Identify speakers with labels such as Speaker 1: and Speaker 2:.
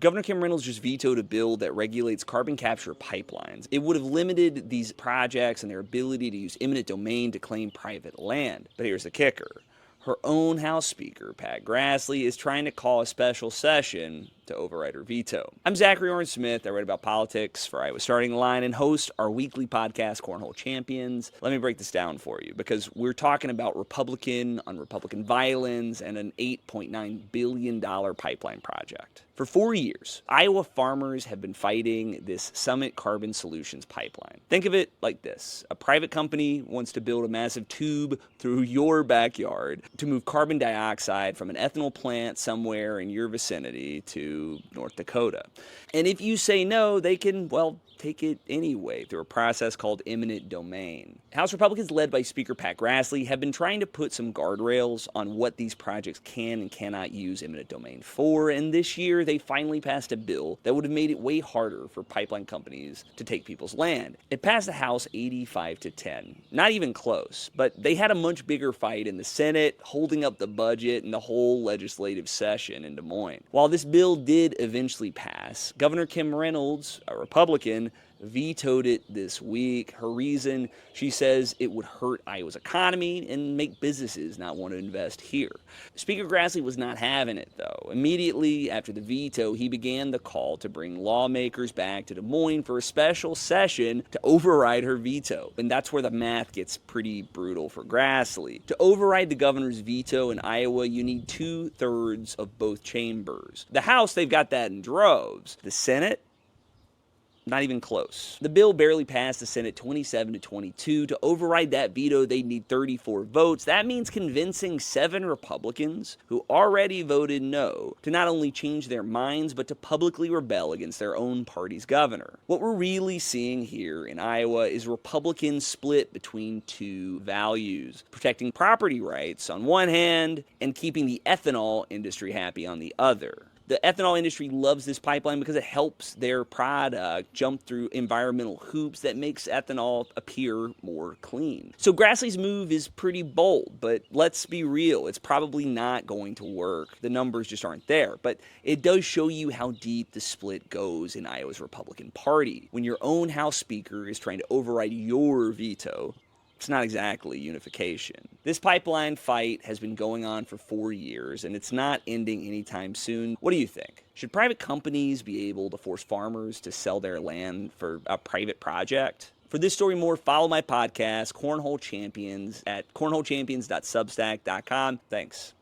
Speaker 1: Governor Kim Reynolds just vetoed a bill that regulates carbon capture pipelines. It would have limited these projects and their ability to use eminent domain to claim private land. But here's the kicker. Her own House Speaker, Pat Grassley, is trying to call a special session to override her veto. I'm Zachary Orange Smith. I write about politics for Iowa Starting Line and host our weekly podcast, Cornhole Champions. Let me break this down for you because we're talking about Republican on Republican violence and an $8.9 billion pipeline project. For 4 years, Iowa farmers have been fighting this Summit Carbon Solutions pipeline. Think of it like this. A private company wants to build a massive tube through your backyard to move carbon dioxide from an ethanol plant somewhere in your vicinity to North Dakota. And if you say no, they can, take it anyway through a process called eminent domain. House Republicans led by Speaker Pat Grassley have been trying to put some guardrails on what these projects can and cannot use eminent domain for, and this year they finally passed a bill that would have made it way harder for pipeline companies to take people's land. It passed the House 85-10. Not even close, but they had a much bigger fight in the Senate, holding up the budget and the whole legislative session in Des Moines. While this bill did eventually pass, Governor Kim Reynolds, a Republican, vetoed it this week. Her reason, she says it would hurt Iowa's economy and make businesses not want to invest here. Speaker Grassley was not having it, though. Immediately after the veto, he began the call to bring lawmakers back to Des Moines for a special session to override her veto. And that's where the math gets pretty brutal for Grassley. To override the governor's veto in Iowa, you need 2/3 of both chambers. The House, they've got that in droves. The Senate, not even close. The bill barely passed the Senate 27-22. To override that veto, they'd need 34 votes. That means convincing 7 Republicans who already voted no to not only change their minds, but to publicly rebel against their own party's governor. What we're really seeing here in Iowa is Republicans split between two values: protecting property rights on one hand and keeping the ethanol industry happy on the other. The ethanol industry loves this pipeline because it helps their product jump through environmental hoops that makes ethanol appear more clean. So Grassley's move is pretty bold, but let's be real, it's probably not going to work. The numbers just aren't there. But it does show you how deep the split goes in Iowa's Republican Party. When your own House Speaker is trying to override your veto, it's not exactly unification. This pipeline fight has been going on for 4 years, and it's not ending anytime soon. What do you think? Should private companies be able to force farmers to sell their land for a private project? For this story more, follow my podcast, Cornhole Champions, at cornholechampions.substack.com. Thanks.